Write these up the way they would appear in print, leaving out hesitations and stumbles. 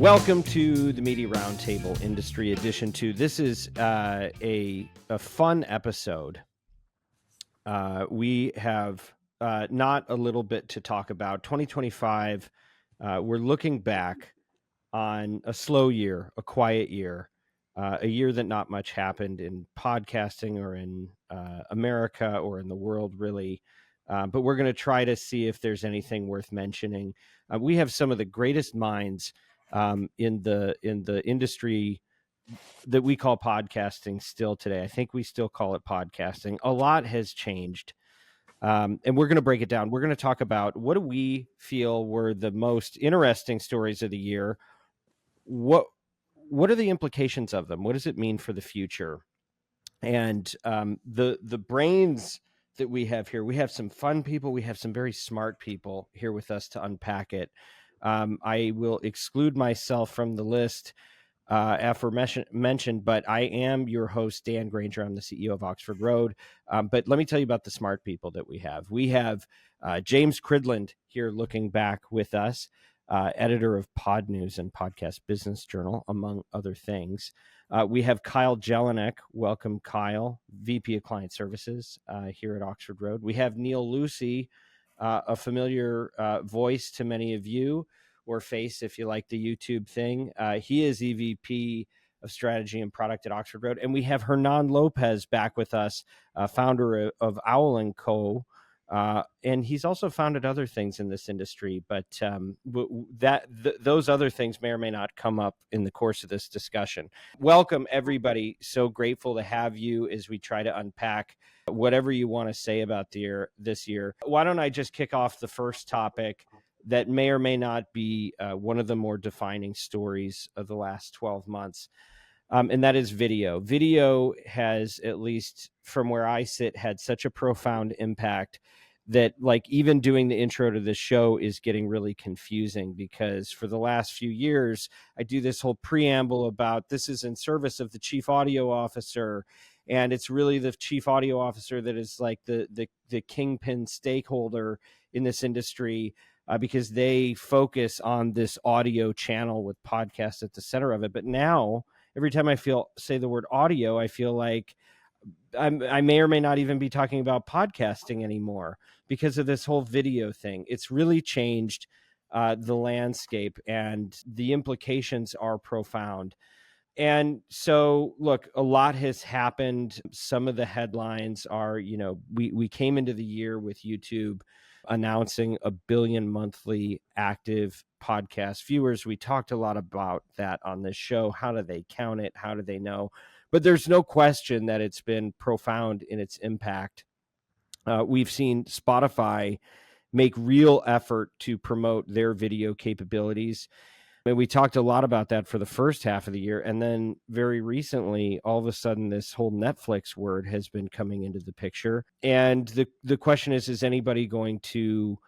Welcome to the Media Roundtable Industry Edition 2. This is a fun episode. We have not a little bit to talk about. 2025, we're looking back on a slow year, a quiet year, a year that not much happened in podcasting or in America or in the world, really. But we're going to try to see if there's anything worth mentioning. We have some of the greatest minds in the industry that we call podcasting still today. I think we still call it podcasting. A lot has changed. And we're going to break it down. We're going to talk about what do we feel were the most interesting stories of the year. What are the implications of them? What does it mean for the future? And the brains that we have here, we have some fun people. We have some very smart people here with us to unpack it. I will exclude myself from the list aforementioned, but I am your host, Dan Granger. I'm the CEO of Oxford Road. But let me tell you about the smart people that we have. We have James Cridland here looking back with us, editor of Podnews and Podcast Business Journal, among other things. We have Kyle Jelinek. Welcome, Kyle, VP of Client Services here at Oxford Road. We have Neal, Lucey, a familiar voice to many of you, or face if you like the YouTube thing. He is EVP of Strategy and Product at Oxford Road. And we have Hernan Lopez back with us, founder of Owl & Co., and he's also founded other things in this industry, but those other things may or may not come up in the course of this discussion. Welcome, everybody. So grateful to have you as we try to unpack whatever you want to say about this year. Why don't I just kick off the first topic that may or may not be one of the more defining stories of the last 12 months, and that is video. Video has, at least from where I sit, had such a profound impact that, like, even doing the intro to this show is getting really confusing, because for the last few years, I do this whole preamble about this is in service of the chief audio officer, and it's really the chief audio officer that is like the kingpin stakeholder in this industry, because they focus on this audio channel with podcasts at the center of it. But now, every time I say the word audio, I feel like I may or may not even be talking about podcasting anymore because of this whole video thing. It's really changed the landscape, and the implications are profound. And so, look, a lot has happened. Some of the headlines are, we came into the year with YouTube announcing 1 billion monthly active podcast viewers. We talked a lot about that on this show. How do they count it? How do they know? But there's no question that it's been profound in its impact. We've seen Spotify make real effort to promote their video capabilities. And we talked a lot about that for the first half of the year. And then very recently, all of a sudden, this whole Netflix word has been coming into the picture. And the question is anybody going to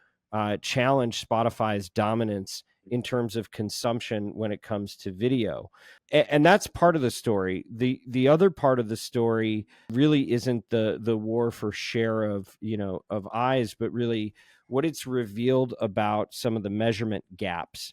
challenge Spotify's dominance in terms of consumption when it comes to video? And that's part of the story. The other part of the story really isn't the war for share of eyes, but really what it's revealed about some of the measurement gaps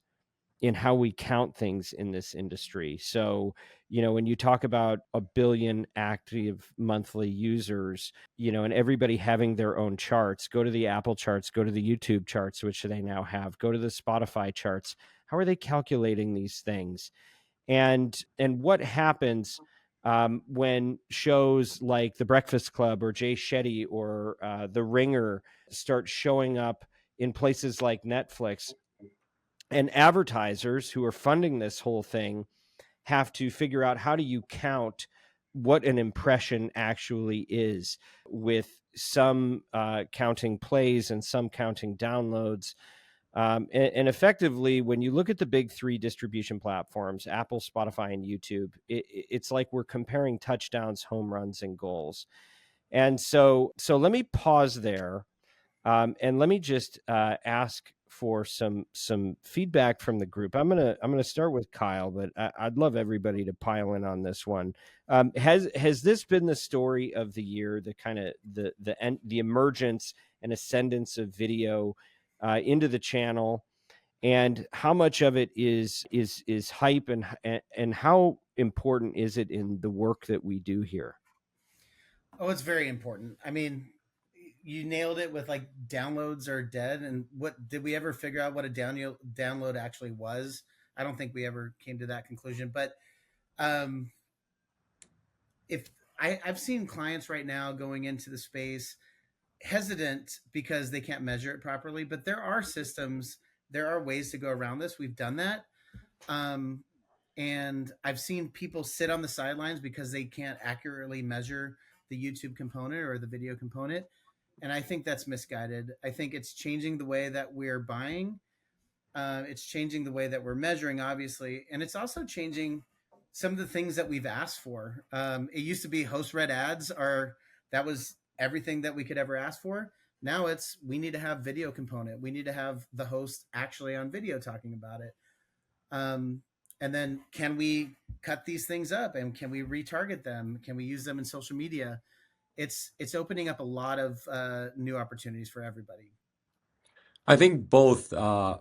in how we count things in this industry. So, when you talk about 1 billion active monthly users, and everybody having their own charts, go to the Apple charts, go to the YouTube charts, which they now have, go to the Spotify charts. How are they calculating these things? And what happens when shows like The Breakfast Club or Jay Shetty or The Ringer start showing up in places like Netflix? And advertisers who are funding this whole thing have to figure out, how do you count what an impression actually is, with some counting plays and some counting downloads. And effectively, when you look at the big three distribution platforms, Apple, Spotify, and YouTube, it's like we're comparing touchdowns, home runs, and goals. And so let me pause there, and let me just ask for some feedback from the group. I'm gonna start with Kyle, but I'd love everybody to pile in on this one. Has this been the story of the year, the kind of the emergence and ascendance of video into the channel? and how much of it is hype, and how important is it in the work that we do here? Oh, it's very important. I mean, you nailed it with like downloads are dead. And what did we ever figure out what a download actually was? I don't think we ever came to that conclusion. But um, if I've seen clients right now going into the space hesitant because they can't measure it properly, but there are systems, there are ways to go around this. We've done that. Um, and I've seen people sit on the sidelines because they can't accurately measure the YouTube component or the video component. And I think that's misguided. I think it's changing the way that we're buying. It's changing the way that we're measuring, obviously, and it's also changing some of the things that we've asked for. It used to be host read ads are that was everything that we could ever ask for. Now it's we need to have video component. We need to have the host actually on video talking about it. Um, and then can we cut these things up and can we retarget them? Can we use them in social media? It's opening up a lot of new opportunities for everybody. I think both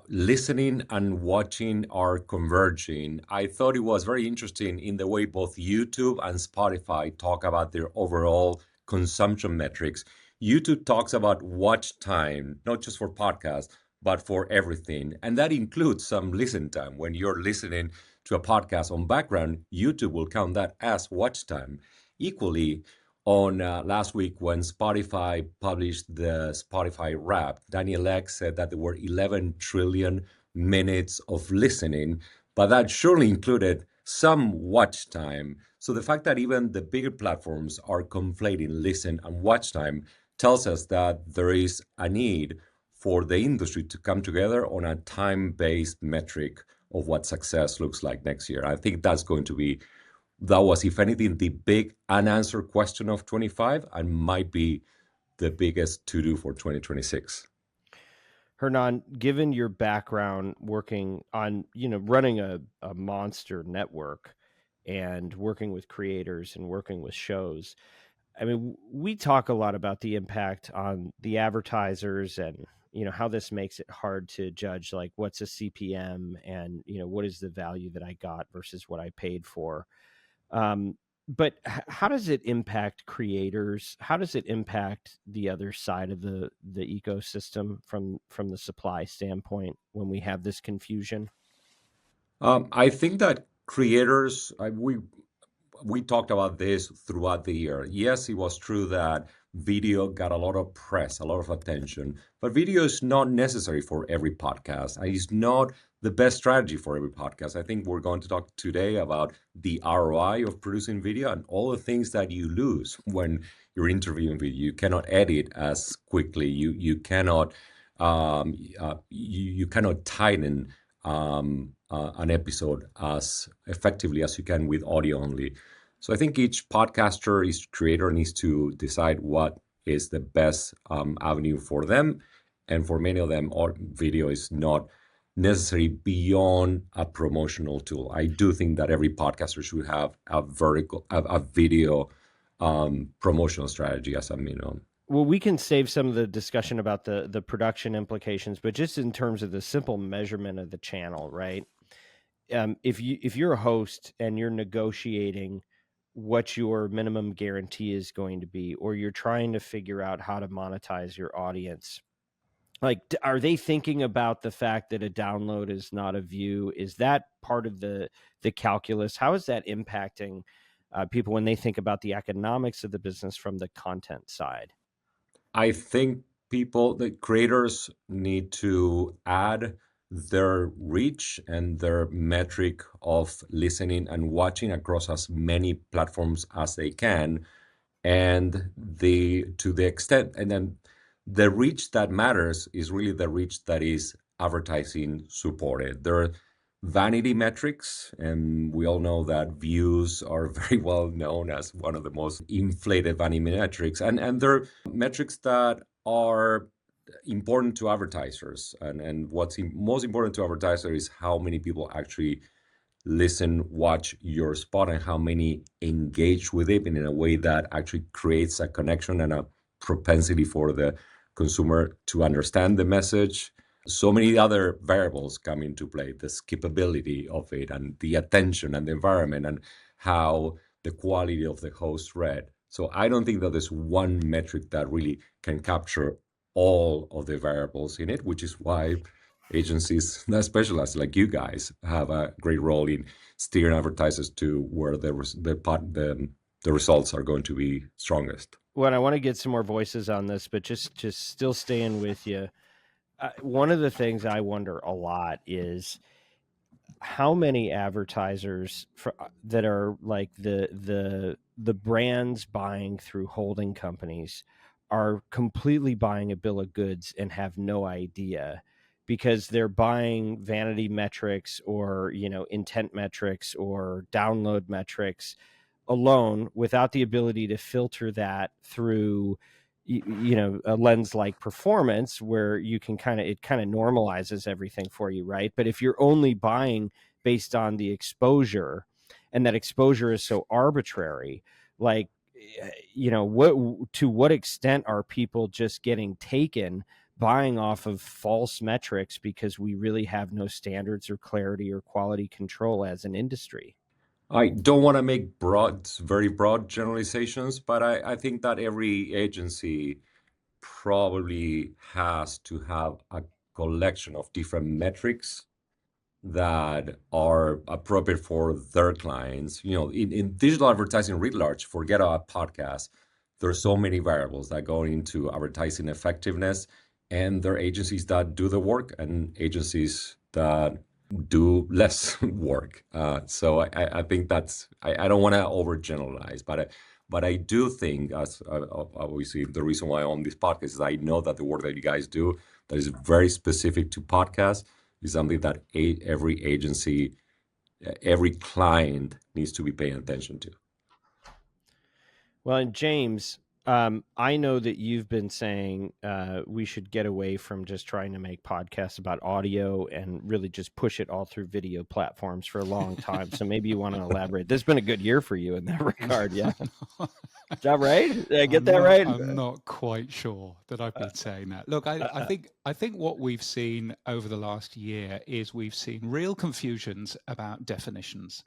listening and watching are converging. I thought it was very interesting in the way both YouTube and Spotify talk about their overall consumption metrics. YouTube talks about watch time, not just for podcasts, but for everything. And that includes some listen time. When you're listening to a podcast on background, YouTube will count that as watch time. Equally, on last week when Spotify published the Spotify Wrap, Daniel Ek said that there were 11 trillion minutes of listening, but that surely included some watch time. So the fact that even the bigger platforms are conflating listen and watch time tells us that there is a need for the industry to come together on a time-based metric of what success looks like next year. I think that's going to be that was, if anything, the big unanswered question of 25 and might be the biggest to do for 2026. Hernan, given your background working on, running a monster network and working with creators and working with shows, I mean, we talk a lot about the impact on the advertisers and, how this makes it hard to judge, like, what's a CPM and, what is the value that I got versus what I paid for. But how does it impact creators? How does it impact the other side of the ecosystem from the supply standpoint when we have this confusion? I think that creators, we talked about this throughout the year. Yes, it was true that video got a lot of press, a lot of attention, but video is not necessary for every podcast. And it's not the best strategy for every podcast. I think we're going to talk today about the ROI of producing video and all the things that you lose when you're interviewing video. You cannot edit as quickly. You cannot you cannot tighten an episode as effectively as you can with audio only. So I think each podcaster, each creator needs to decide what is the best avenue for them. And for many of them, video is not necessary beyond a promotional tool. I do think that every podcaster should have a video promotional strategy as a minimum. Well, we can save some of the discussion about the production implications, but just in terms of the simple measurement of the channel, right? If you're a host and you're negotiating what your minimum guarantee is going to be, or you're trying to figure out how to monetize your audience, like, are they thinking about the fact that a download is not a view? Is that part of the calculus? How is that impacting people when they think about the economics of the business from the content side? I think the creators need to add their reach and their metric of listening and watching across as many platforms as they can. And to the extent, and then the reach that matters is really the reach that is advertising supported. There are vanity metrics, and we all know that views are very well known as one of the most inflated vanity metrics, and they're metrics that are important to advertisers. And what's most important to advertisers is how many people actually listen, watch your spot, and how many engage with it in a way that actually creates a connection and a propensity for the consumer to understand the message So many other variables come into play, the skippability of it and the attention and the environment and how the quality of the host read. So I don't think that there's one metric that really can capture all of the variables in it, which is why agencies that specialize like you guys have a great role in steering advertisers to where the results are going to be strongest. Well, I want to get some more voices on this, but just still staying with you. One of the things I wonder a lot is how many advertisers that are like the brands buying through holding companies are completely buying a bill of goods and have no idea, because they're buying vanity metrics or intent metrics or download metrics alone without the ability to filter that through a lens like performance, where you can it normalizes everything for you, right? But if you're only buying based on the exposure, and that exposure is so arbitrary, like to what extent are people just getting taken buying off of false metrics because we really have no standards or clarity or quality control as an industry? I don't want to make very broad generalizations, but I think that every agency probably has to have a collection of different metrics that are appropriate for their clients. In digital advertising writ large, forget about podcasts. There's so many variables that go into advertising effectiveness, and there are agencies that do the work and agencies that do less work. So I think I don't want to overgeneralize, but I do think, as obviously the reason why I'm on this podcast is I know that the work that you guys do that is very specific to podcasts is something that every agency, every client needs to be paying attention to. Well, and James, I know that you've been saying we should get away from just trying to make podcasts about audio and really just push it all through video platforms for a long time. So maybe you want to elaborate. This has been a good year for you in that regard. Yeah. Is that right? Did I get that right? I'm not quite sure that I've been saying that. Look, I think what we've seen over the last year is we've seen real confusions about definitions.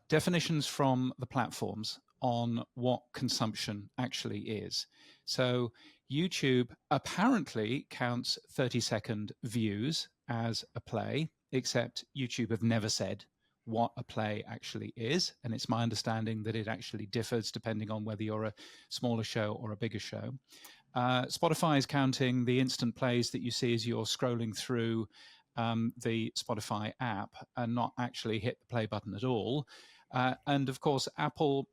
Definitions from the platforms on what consumption actually is. So YouTube apparently counts 30-second views as a play, except YouTube have never said what a play actually is. And it's my understanding that it actually differs depending on whether you're a smaller show or a bigger show. Spotify is counting the instant plays that you see as you're scrolling through the Spotify app and not actually hit the play button at all. And of course, Apple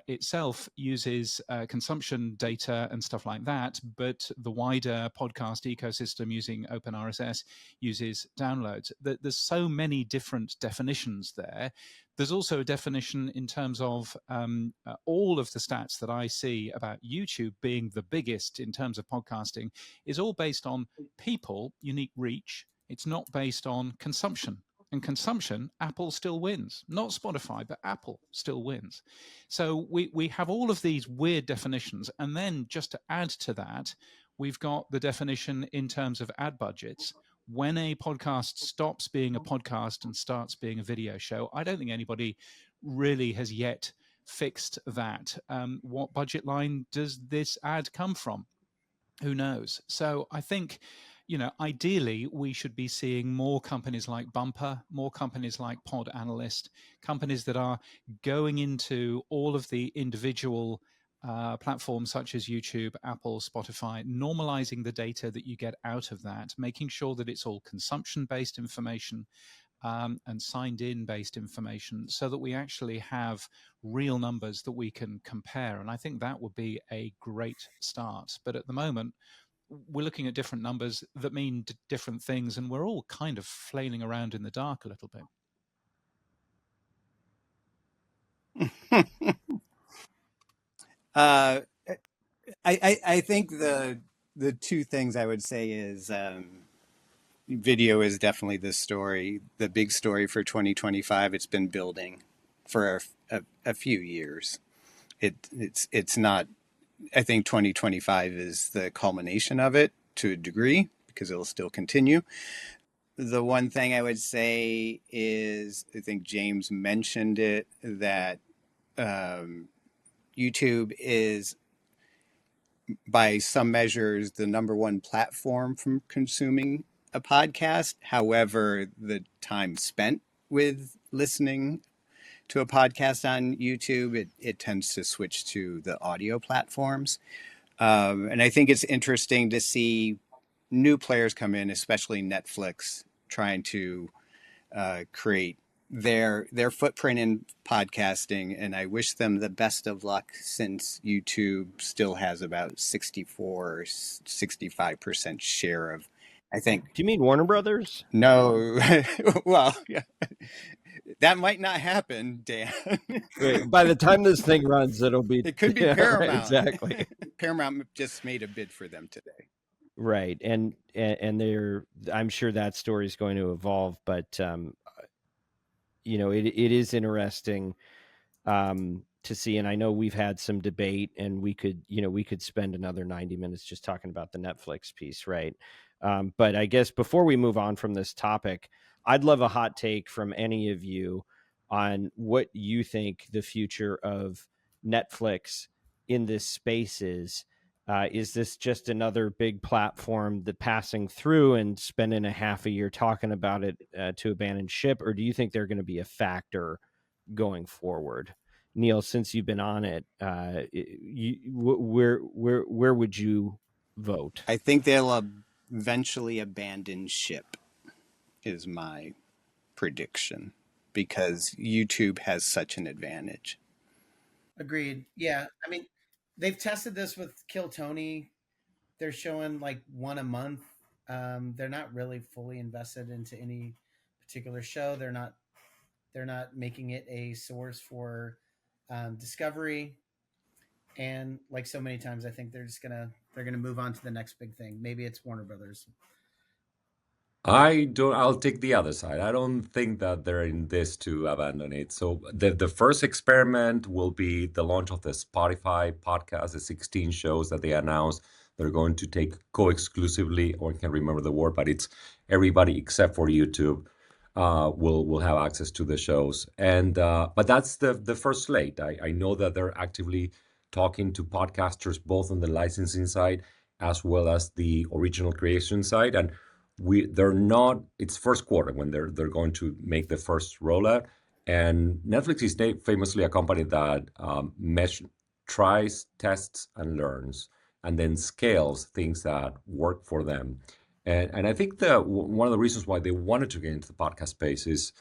itself uses consumption data and stuff like that, but the wider podcast ecosystem using OpenRSS uses downloads. There's so many different definitions there. There's also a definition in terms of all of the stats that I see about YouTube being the biggest in terms of podcasting is all based on people, unique reach. It's not based on consumption. And consumption, Apple still wins. Not Spotify, but Apple still wins. So we have all of these weird definitions. And then just to add to that, we've got the definition in terms of ad budgets. When a podcast stops being a podcast and starts being a video show, I don't think anybody really has yet fixed that. What budget line does this ad come from? Who knows? So I think, ideally, we should be seeing more companies like Bumper, more companies like Pod Analyst, companies that are going into all of the individual platforms such as YouTube, Apple, Spotify, normalizing the data that you get out of that, making sure that it's all consumption-based information and signed-in based information so that we actually have real numbers that we can compare. And I think that would be a great start. But at the moment, we're looking at different numbers that mean different things, and we're all kind of flailing around in the dark a little bit. I think the two things I would say is video is definitely the big story for 2025. It's been building for a few years. It's not. I think 2025 is the culmination of it to a degree because it'll still continue. The one thing I would say is, I think James mentioned it, that YouTube is, by some measures, the number one platform from consuming a podcast. However, the time spent with listening to a podcast on YouTube, it tends to switch to the audio platforms. And I think it's interesting to see new players come in, especially Netflix, trying to create their footprint in podcasting. And I wish them the best of luck, since YouTube still has about 65% share of, I think. Do you mean Warner Brothers? No. Well, yeah. That might not happen, Dan. Wait, by the time this thing runs, it'll be. It could be Yeah, right, Paramount. exactly. Paramount just made a bid for them today. Right, and they're. I'm sure that story is going to evolve, but it is interesting to see, and I know we've had some debate, and we could spend another 90 minutes just talking about the Netflix piece, right? But I guess before we move on from this topic, I'd love a hot take from any of you on what you think the future of Netflix in this space is. Is this just another big platform that passing through and spending a half a year talking about it to abandon ship, or do you think they're going to be a factor going forward? Neal, since you've been on it, where would you vote? I think they'll eventually abandon ship, is my prediction, because YouTube has such an advantage. Agreed. Yeah. I mean, they've tested this with Kill Tony. They're showing like one a month. They're not really fully invested into any particular show. They're not making it a source for discovery. And like so many times, I think they're gonna move on to the next big thing. Maybe it's Warner Brothers. I'll take the other side. I don't think that they're in this to abandon it. So the first experiment will be the launch of the Spotify podcast, the 16 shows that they announced they're going to take co-exclusively, or I can't remember the word, but it's everybody except for YouTube will have access to the shows. And but that's the first slate. I know that they're actively talking to podcasters both on the licensing side as well as the original creation side. And they're not, it's first quarter when they're going to make the first rollout. And Netflix is famously a company that tries, tests, and learns, and then scales things that work for them. And I think one of the reasons why they wanted to get into the podcast space is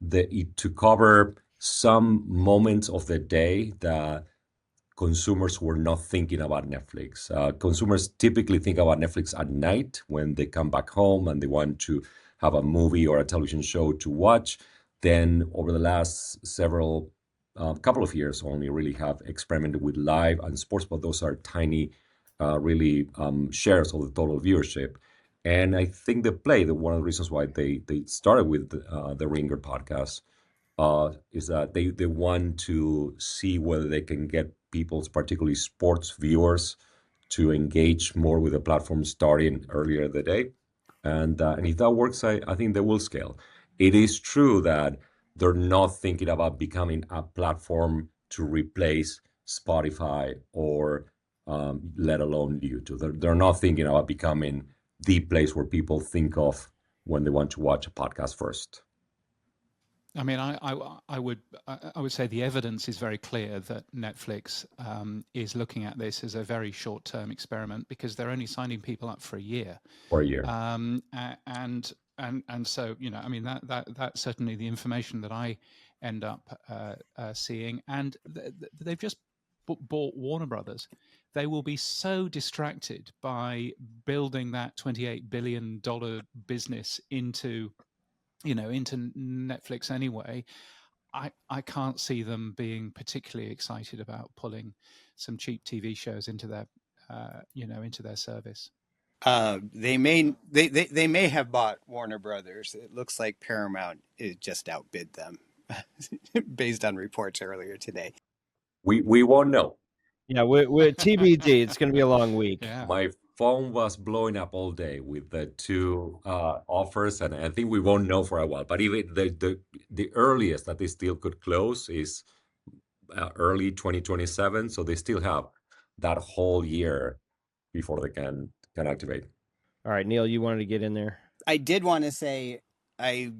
to cover some moments of the day that consumers were not thinking about Netflix. Consumers typically think about Netflix at night when they come back home and they want to have a movie or a television show to watch. Then over the last couple of years only really have experimented with live and sports, but those are tiny really shares of the total viewership. And I think one of the reasons why they started with the Ringer podcast is that they want to see whether they can get people's, particularly sports viewers, to engage more with the platform starting earlier in the day. And if that works, I think they will scale. It is true that they're not thinking about becoming a platform to replace Spotify or let alone YouTube. They're not thinking about becoming the place where people think of when they want to watch a podcast first. I mean, I would say the evidence is very clear that Netflix is looking at this as a very short-term experiment, because they're only signing people up for a year. For a year. And so, I mean, that's certainly the information that I end up seeing. And they've just bought Warner Brothers. They will be so distracted by building that $28 billion business into Netflix anyway. I can't see them being particularly excited about pulling some cheap TV shows into their into their service. They may have bought Warner Brothers. It looks like Paramount just outbid them, based on reports earlier today. We won't know. Yeah, with TBD, it's going to be a long week. Yeah. My phone was blowing up all day with the two offers, and I think we won't know for a while. But even the earliest that they still could close is early 2027, so they still have that whole year before they can activate. All right, Neal, you wanted to get in there. I did want to say I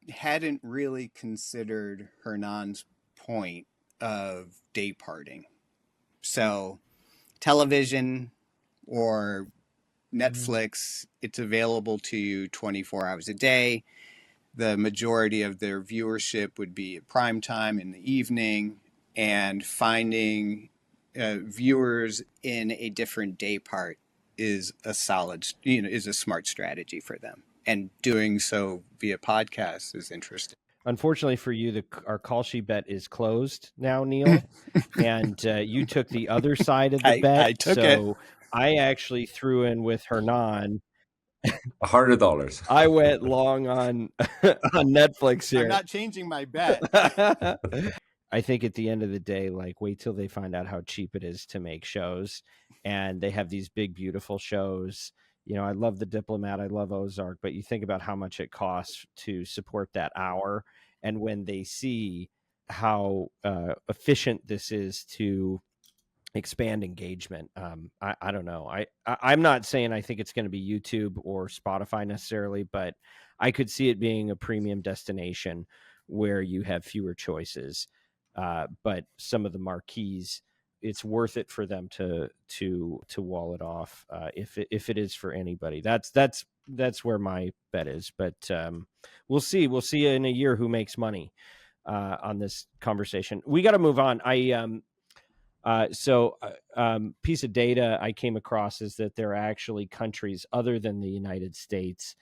hadn't really considered Hernan's point of day parting. So television or Netflix, it's available to you 24 hours a day. The majority of their viewership would be at prime time in the evening, and finding viewers in a different day part is a smart strategy for them. And doing so via podcasts is interesting. Unfortunately for you, our call sheet bet is closed now, Neal, and you took the other side of the bet. I took it. I actually threw in with Hernan. $100. I went long on Netflix here. I'm not changing my bet. I think at the end of the day, like, wait till they find out how cheap it is to make shows, and they have these big, beautiful shows. You know, I love The Diplomat, I love Ozark, but you think about how much it costs to support that hour, and when they see how efficient this is to expand engagement, I don't know. I'm not saying I think it's going to be YouTube or Spotify necessarily, but I could see it being a premium destination where you have fewer choices. But some of the marquees, it's worth it for them to wall it off if it is for anybody. That's where my bet is. But we'll see. We'll see in a year who makes money on this conversation. We got to move on. Piece of data I came across is that there are actually countries other than the United States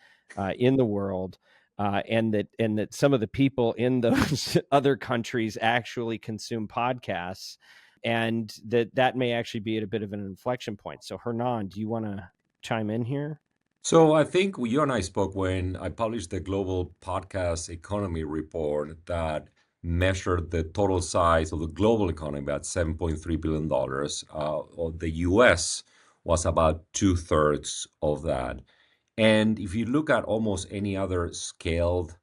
in the world, and that some of the people in those other countries actually consume podcasts, and that may actually be at a bit of an inflection point. So, Hernan, do you want to chime in here? So I think you and I spoke when I published the Global Podcast Economy Report that measured the total size of the global economy at $7.3 billion. The US was about 2/3 of that. And if you look at almost any other scaled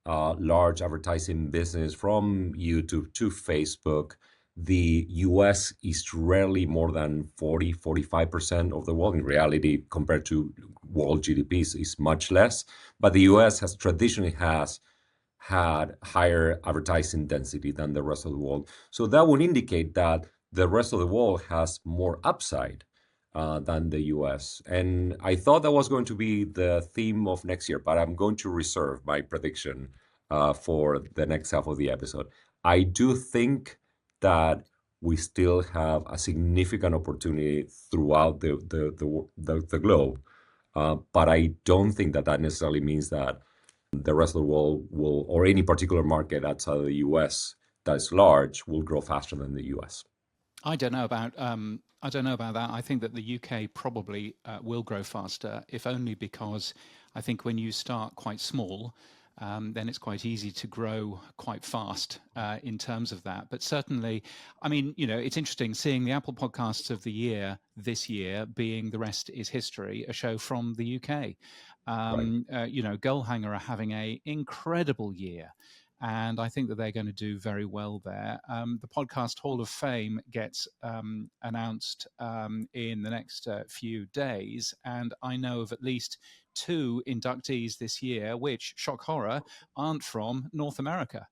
large advertising business from YouTube to Facebook, the US is rarely more than 45% of the world. In reality, compared to world GDPs, is much less. But the US has traditionally had higher advertising density than the rest of the world. So that would indicate that the rest of the world has more upside than the US. And I thought that was going to be the theme of next year, but I'm going to reserve my prediction for the next half of the episode. I do think that we still have a significant opportunity throughout the globe, but I don't think that necessarily means that the rest of the world will, or any particular market outside of the US that's large, will grow faster than the US. I don't know about that. I think that the UK probably will grow faster, if only because I think when you start quite small, then it's quite easy to grow quite fast in terms of that. But certainly, I mean, you know, it's interesting seeing the Apple Podcasts of the Year this year being The Rest Is History, a show from the UK. You know, Goalhanger are having an incredible year. And I think that they're going to do very well there. The Podcast Hall of Fame gets announced in the next few days. And I know of at least 2 inductees this year, which, shock horror, aren't from North America.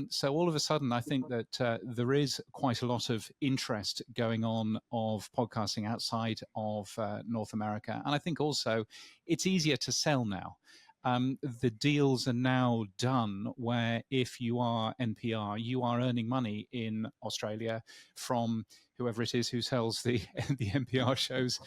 So all of a sudden, I think that there is quite a lot of interest going on of podcasting outside of North America. And I think also it's easier to sell now. The deals are now done where if you are NPR, you are earning money in Australia from whoever it is who sells the NPR shows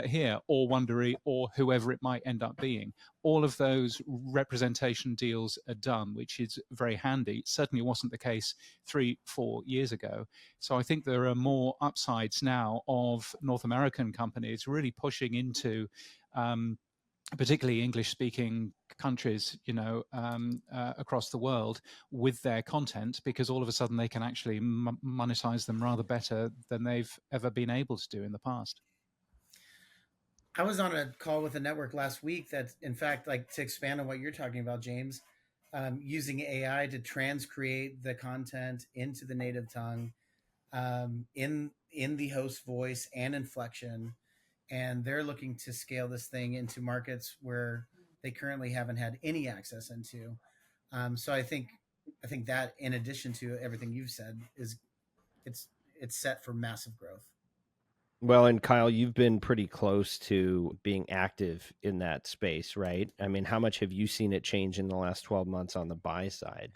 here, or Wondery, or whoever it might end up being. All of those representation deals are done, which is very handy. It certainly wasn't the case 3-4 years ago. So I think there are more upsides now of North American companies really pushing into particularly English-speaking countries, across the world with their content, because all of a sudden they can actually monetize them rather better than they've ever been able to do in the past. I was on a call with a network last week that, in fact, like to expand on what you're talking about, James, using AI to transcreate the content into the native tongue, in the host voice and inflection, and they're looking to scale this thing into markets where they currently haven't had any access into. So I think that, in addition to everything you've said, is it's it's set for massive growth. Well, and Kyle, you've been pretty close to being active in that space, right? I mean, how much have you seen it change in the last 12 months on the buy side?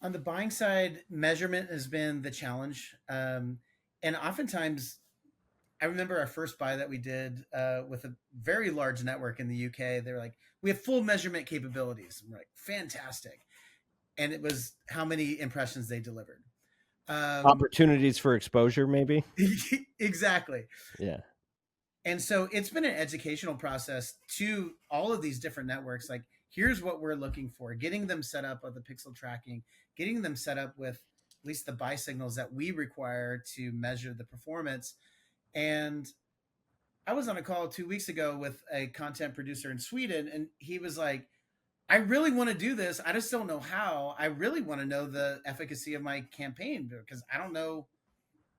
On the buying side, measurement has been the challenge, and oftentimes, I remember our first buy that we did with a very large network in the UK. They were like, "We have full measurement capabilities." I'm like, "Fantastic!" And it was how many impressions they delivered. Opportunities for exposure, maybe? Exactly. Yeah. And so it's been an educational process to all of these different networks. Like, here's what we're looking for: getting them set up with the pixel tracking, getting them set up with at least the buy signals that we require to measure the performance. And I was on a call 2 weeks ago with a content producer in Sweden, and he was like, "I really want to do this. I just don't know how. I really want to know the efficacy of my campaign because I don't know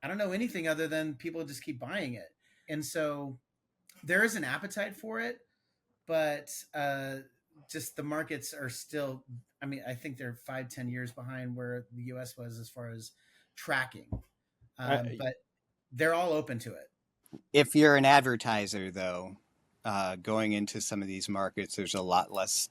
anything other than people just keep buying it." And so there is an appetite for it, but just the markets are still, I mean, I think they're 5-10 years behind where the US was as far as tracking. But they're all open to it. If you're an advertiser, though, going into some of these markets, there's a lot less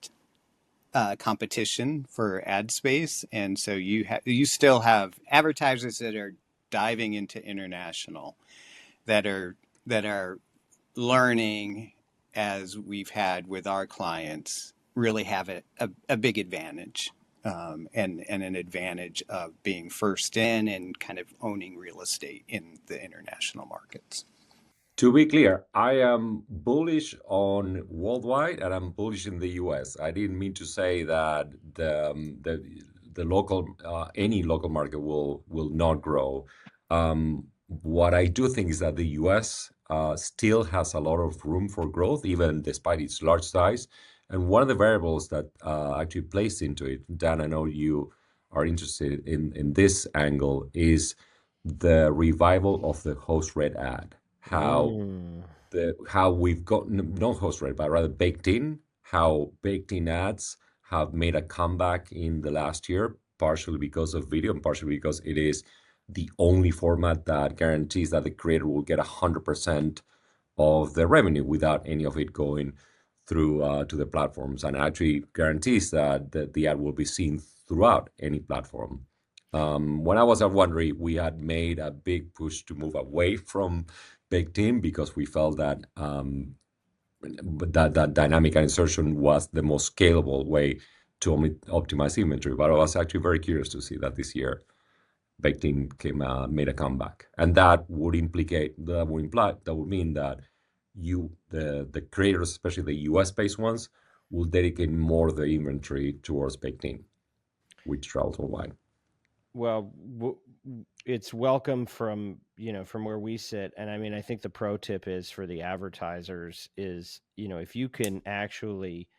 competition for ad space, and so you still have advertisers that are diving into international, that are learning, as we've had with our clients, really have a big advantage, and an advantage of being first in and kind of owning real estate in the international markets. To be clear, I am bullish on worldwide and I'm bullish in the US. I didn't mean to say that the local any local market will not grow. What I do think is that the US still has a lot of room for growth, even despite its large size. And one of the variables that actually plays into it, Dan, I know you are interested in this angle, is the revival of the host read ad. How we've got not host read, but rather baked in, how baked in ads have made a comeback in the last year, partially because of video and partially because it is the only format that guarantees that the creator will get 100% of the revenue without any of it going through to the platforms, and actually guarantees that the ad will be seen throughout any platform. When I was at Wondery, we had made a big push to move away from baked in because we felt that that dynamic insertion was the most scalable way to optimize inventory. But I was actually very curious to see that this year baked in made a comeback, and that would mean that the creators, especially the US-based ones, will dedicate more of the inventory towards baked in, which travels worldwide. Well, it's welcome from where we sit. And I mean, I think the pro tip is for the advertisers is, if you can actually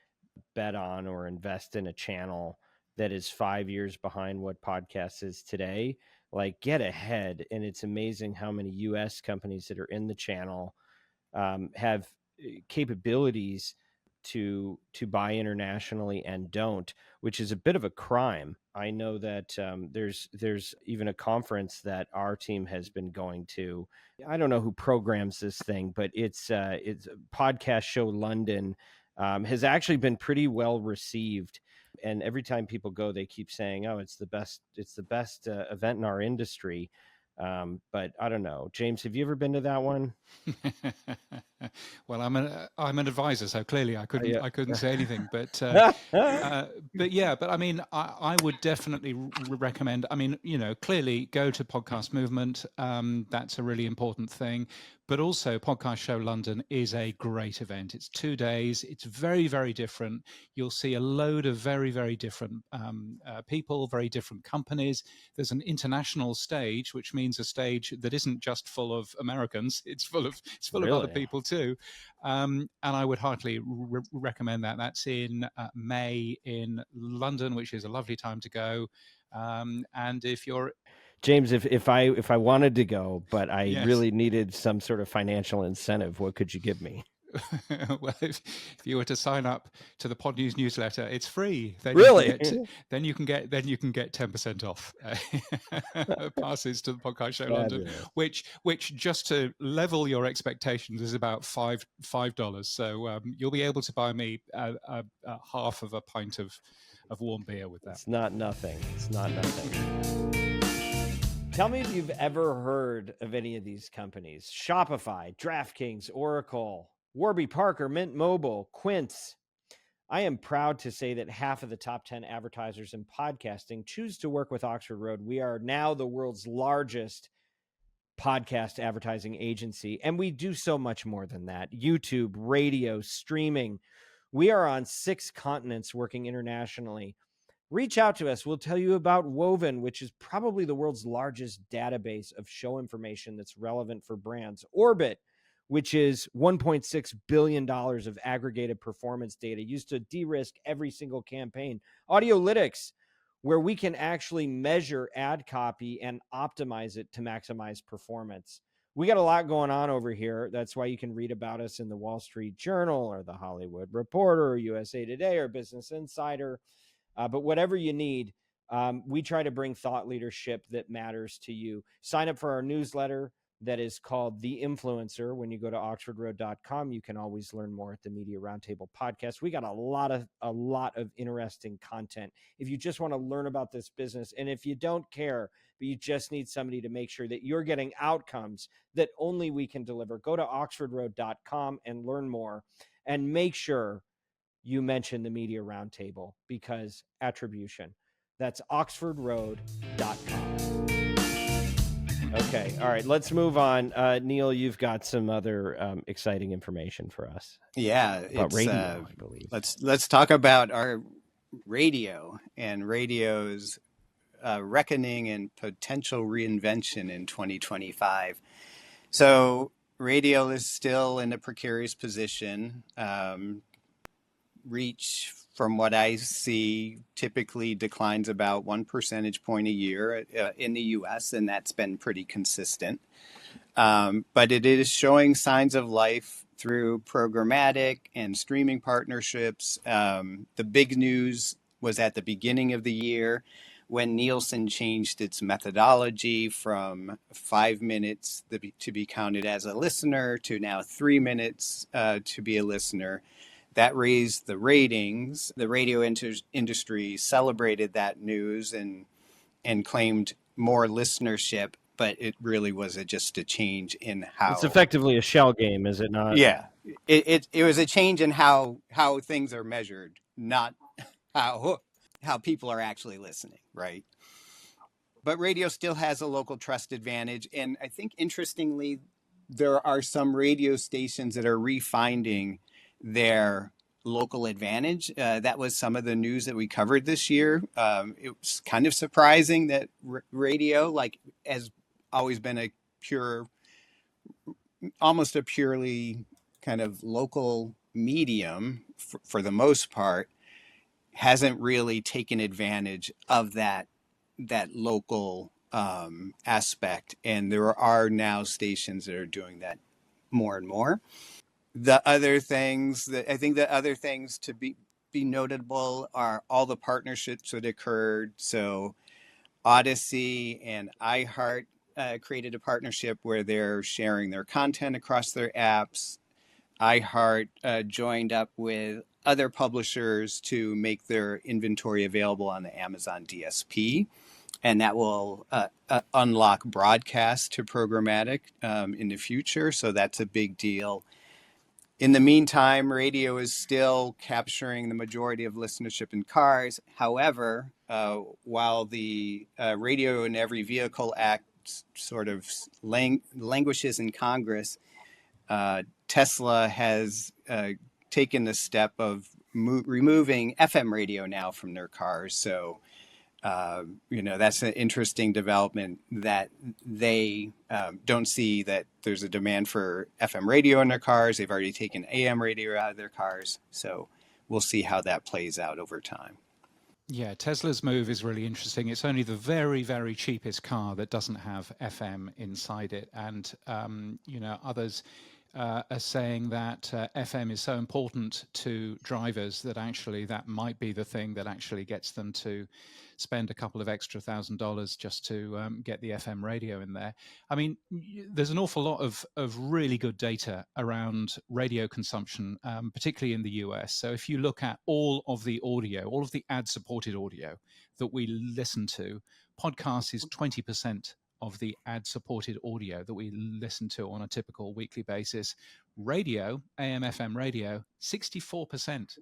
bet on or invest in a channel that is 5 years behind what podcast is today, like, get ahead. And it's amazing how many US companies that are in the channel have capabilities to buy internationally and don't, which is a bit of a crime. I know that there's even a conference that our team has been going to. I don't know who programs this thing, but it's Podcast Show London has actually been pretty well received. And every time people go, they keep saying, "Oh, it's the best event in our industry." But I don't know. James, have you ever been to that one? Well, I'm an advisor, so clearly I Yeah. couldn't say anything. But yeah, but I mean, I would definitely recommend. I mean, clearly go to Podcast Movement. That's a really important thing. But also, Podcast Show London is a great event. It's 2 days. It's very, very different. You'll see a load of very, very different people, very different companies. There's an international stage, which means a stage that isn't just full of Americans. It's full of other people too. And I would heartily recommend that. That's in May in London, which is a lovely time to go. And if you're James, if I wanted to go, but I Yes. really needed some sort of financial incentive, what could you give me? Well, if you were to sign up to the Podnews newsletter, it's free. Then Really? You can get 10% off passes to the Podcast Show London, which just to level your expectations is about $5. So you'll be able to buy me a half of a pint of warm beer with that. It's not nothing. It's not nothing. Tell me if you've ever heard of any of these companies: Shopify, DraftKings, Oracle, Warby Parker, Mint Mobile, Quince. I am proud to say that half of the top 10 advertisers in podcasting choose to work with Oxford Road. We are now the world's largest podcast advertising agency, and we do so much more than that. YouTube, radio, streaming. We are on 6 continents working internationally. Reach out to us. We'll tell you about Woven, which is probably the world's largest database of show information that's relevant for brands. Orbit, which is $1.6 billion of aggregated performance data used to de-risk every single campaign. Audiolytics, where we can actually measure ad copy and optimize it to maximize performance. We got a lot going on over here. That's why you can read about us in the Wall Street Journal or the Hollywood Reporter or USA Today or Business Insider. But whatever you need, we try to bring thought leadership that matters to you. Sign up for our newsletter that is called The Influencer. When you go to oxfordroad.com, you can always learn more at the Media Roundtable podcast. We got a lot of interesting content. If you just want to learn about this business, and if you don't care, but you just need somebody to make sure that you're getting outcomes that only we can deliver, go to oxfordroad.com and learn more, and make sure you mention the Media Roundtable, because attribution. That's oxfordroad.com. Okay. All right. Let's move on. Neal, you've got some other exciting information for us. Yeah. About radio, I believe. Let's talk about our radio and radio's reckoning and potential reinvention in 2025. So radio is still in a precarious position. Reach, from what I see, typically declines about 1 percentage point a year in the U.S., and that's been pretty consistent. But it is showing signs of life through programmatic and streaming partnerships. The big news was at the beginning of the year when Nielsen changed its methodology from 5 minutes to be counted as a listener to now 3 minutes to be a listener. That raised the ratings. The radio industry celebrated that news and claimed more listenership, but it really was just a change in how... It's effectively a shell game, is it not? Yeah. It was a change in how things are measured, not how people are actually listening, right? But radio still has a local trust advantage. And I think, interestingly, there are some radio stations that are refinding their local advantage. That was some of the news that we covered this year. It was kind of surprising that radio, has always been almost a purely kind of local medium for the most part, hasn't really taken advantage of that local aspect. And there are now stations that are doing that more and more. The other things to be notable are all the partnerships that occurred. So Odyssey and iHeart created a partnership where they're sharing their content across their apps. iHeart joined up with other publishers to make their inventory available on the Amazon DSP. and that will unlock broadcast to programmatic in the future. So that's a big deal. In the meantime, radio is still capturing the majority of listenership in cars. However, while the Radio in Every Vehicle Act sort of languishes in Congress, Tesla has taken the step of removing FM radio now from their cars. So that's an interesting development that they don't see that there's a demand for FM radio in their cars. They've already taken AM radio out of their cars. So we'll see how that plays out over time. Yeah, Tesla's move is really interesting. It's only the very, very cheapest car that doesn't have FM inside it. And, others are saying that FM is so important to drivers that actually that might be the thing that actually gets them to spend a couple of extra $1,000 just to get the FM radio in there. I mean, there's an awful lot of really good data around radio consumption, particularly in the US. So if you look at all of the audio, all of the ad-supported audio that we listen to, podcast is 20% of the ad-supported audio that we listen to on a typical weekly basis. Radio, AM, FM radio, 64%,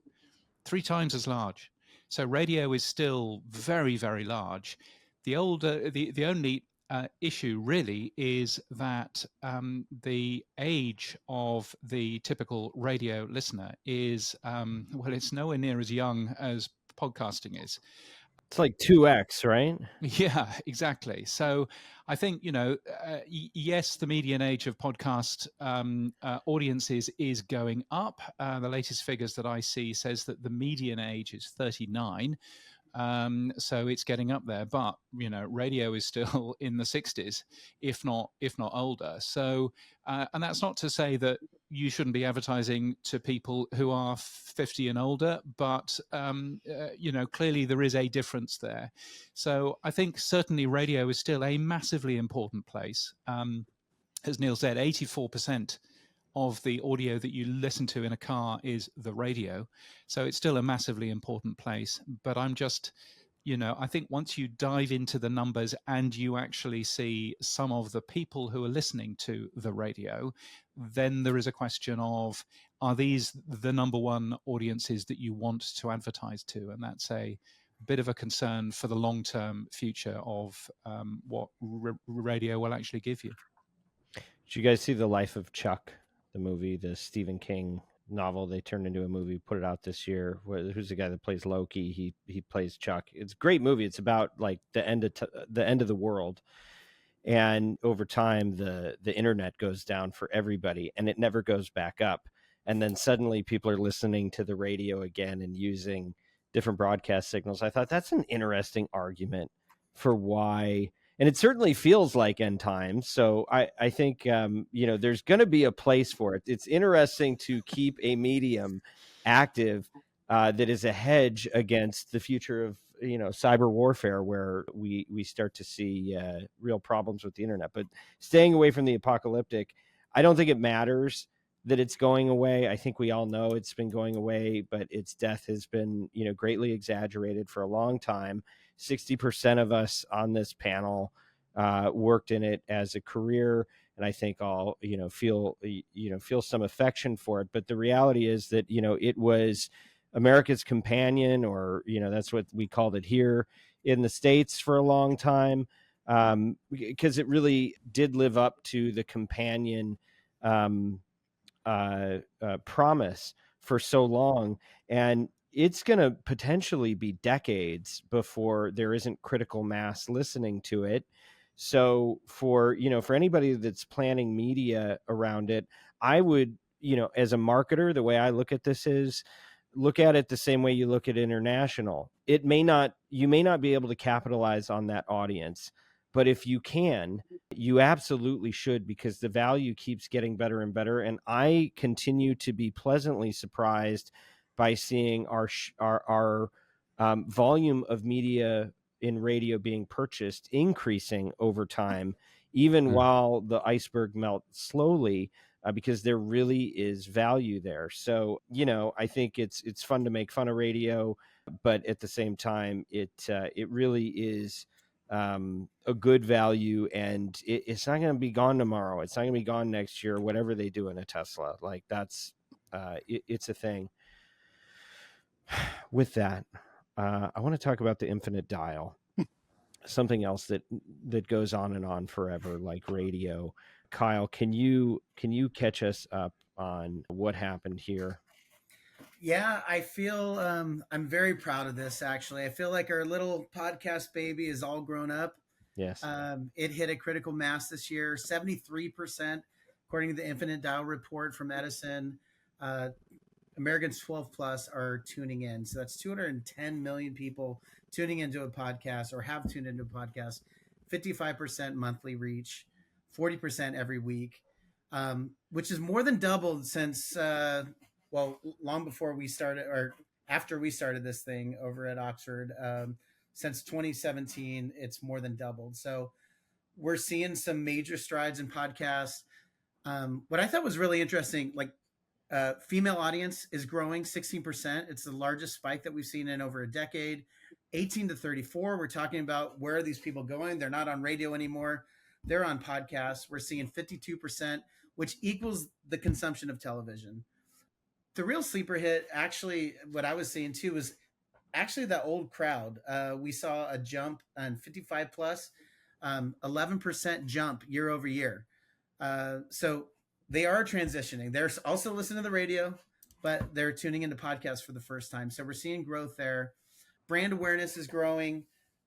3 times as large. So radio is still very, very large. The only issue really is that the age of the typical radio listener is, it's nowhere near as young as podcasting is. It's like 2x, right? Yeah, exactly. So I think, yes, the median age of podcast audiences is going up. The latest figures that I see says that the median age is 39. So it's getting up there, but radio is still in the 60s, if not older. So, and that's not to say that you shouldn't be advertising to people who are 50 and older, but clearly there is a difference there. So I think certainly radio is still a massively important place. As Neal said, 84% of the audio that you listen to in a car is the radio. So it's still a massively important place. But I'm just, I think once you dive into the numbers and you actually see some of the people who are listening to the radio, then there is a question of, are these the number one audiences that you want to advertise to? And that's a bit of a concern for the long-term future of what radio will actually give you. Did you guys see The Life of Chuck? The movie, the Stephen King novel they turned into a movie, put it out this year. Who's the guy that plays Loki? He plays Chuck. It's a great movie. It's about like the end of the world, and over time the internet goes down for everybody, and it never goes back up. And then suddenly people are listening to the radio again and using different broadcast signals. I thought that's an interesting argument for why. And it certainly feels like end times. So I think, there's going to be a place for it. It's interesting to keep a medium active that is a hedge against the future of, cyber warfare, where we start to see real problems with the internet. But staying away from the apocalyptic, I don't think it matters that it's going away. I think we all know it's been going away, but its death has been, greatly exaggerated for a long time. 60% of us on this panel worked in it as a career, and I think all feel some affection for it. But the reality is that it was America's companion, or that's what we called it here in the States for a long time, because it really did live up to the companion promise for so long. And it's going to potentially be decades before there isn't critical mass listening to it. So for anybody that's planning media around it, I would, as a marketer, the way I look at this is look at it the same way you look at international. You may not be able to capitalize on that audience, but if you can, you absolutely should, because the value keeps getting better and better. And I continue to be pleasantly surprised by seeing our volume of media in radio being purchased increasing over time, even while the iceberg melts slowly, because there really is value there. So, I think it's fun to make fun of radio, but at the same time, it really is a good value, and it's not going to be gone tomorrow. It's not going to be gone next year, whatever they do in a Tesla. Like that's, it's a thing. With that, I want to talk about the infinite dial, something else that goes on and on forever, like radio. Kyle, can you catch us up on what happened here? Yeah, I feel I'm very proud of this. Actually, I feel like our little podcast baby is all grown up. Yes. It hit a critical mass this year, 73%, according to the Infinite Dial report from Edison. Americans 12 plus are tuning in. So that's 210 million people tuning into a podcast or have tuned into a podcast, 55% monthly reach, 40% every week, which is more than doubled since, long before we started or after we started this thing over at Oxford. Since 2017, it's more than doubled. So we're seeing some major strides in podcasts. What I thought was really interesting, like female audience is growing 16%. It's the largest spike that we've seen in over a decade. 18 to 34, we're talking about where are these people going? They're not on radio anymore. They're on podcasts. We're seeing 52%, which equals the consumption of television. The real sleeper hit, actually, what I was seeing too, was actually the old crowd. We saw a jump on 55 plus, 11% jump year over year. So they are transitioning. They're also listening to the radio, but they're tuning into podcasts for the first time. So we're seeing growth there. Brand awareness is growing.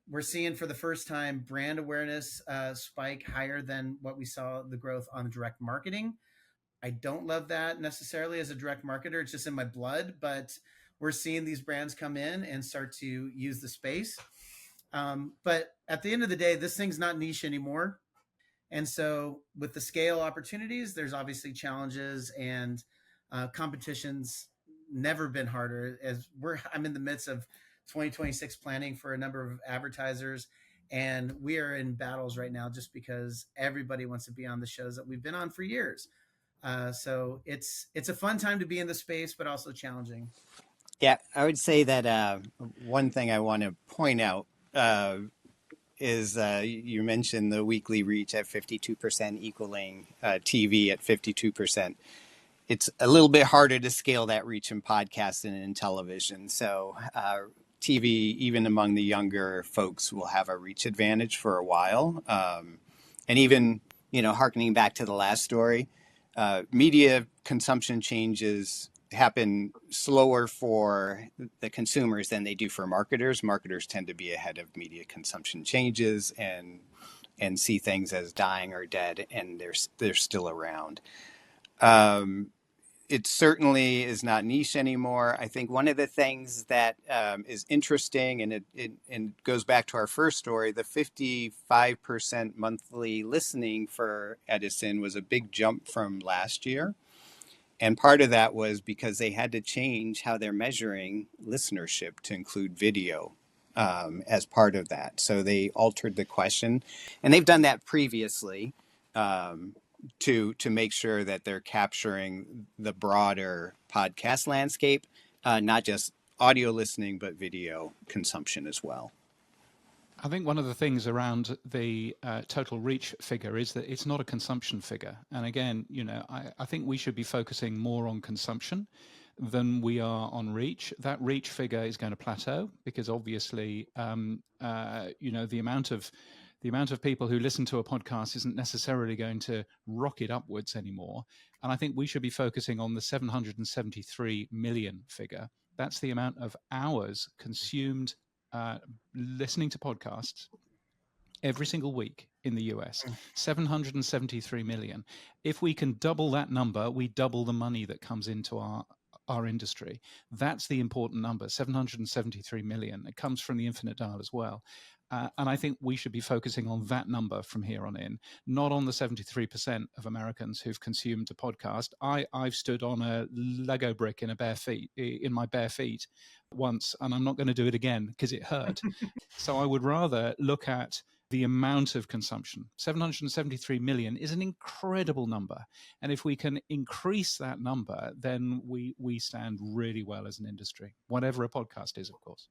We're seeing for the first time brand awareness spike higher than what we saw the growth on direct marketing. I don't love that necessarily as a direct marketer. It's just in my blood, but we're seeing these brands come in and start to use the space. But at the end of the day, this thing's not niche anymore. And so with the scale opportunities, there's obviously challenges, and competition's never been harder. I'm in the midst of 2026 planning for a number of advertisers, and we are in battles right now just because everybody wants to be on the shows that we've been on for years. So it's a fun time to be in the space, but also challenging. Yeah, I would say that one thing I want to point out is you mentioned the weekly reach at 52% equaling TV at 52%. It's a little bit harder to scale that reach in podcasting and in television. So TV, even among the younger folks, will have a reach advantage for a while. And even, hearkening back to the last story, media consumption changes happen slower for the consumers than they do for marketers. Marketers tend to be ahead of media consumption changes and see things as dying or dead, and they're still around. It certainly is not niche anymore. I think one of the things that is interesting, and it goes back to our first story, the 55% monthly listening for Edison was a big jump from last year. And part of that was because they had to change how they're measuring listenership to include video as part of that. So they altered the question, and they've done that previously to make sure that they're capturing the broader podcast landscape, not just audio listening, but video consumption as well. I think one of the things around the total reach figure is that it's not a consumption figure. And again, I think we should be focusing more on consumption than we are on reach. That reach figure is going to plateau because obviously, the amount of people who listen to a podcast isn't necessarily going to rocket upwards anymore. And I think we should be focusing on the 773 million figure. That's the amount of hours consumed listening to podcasts every single week in the US, 773 million. If we can double that number, we double the money that comes into our industry. That's the important number, 773 million. It comes from the Infinite Dial as well. And I think we should be focusing on that number from here on in, not on the 73% of Americans who've consumed a podcast. I've stood on a Lego brick in my bare feet once, and I'm not going to do it again because it hurt. So I would rather look at the amount of consumption. 773 million is an incredible number. And if we can increase that number, then we stand really well as an industry, whatever a podcast is, of course.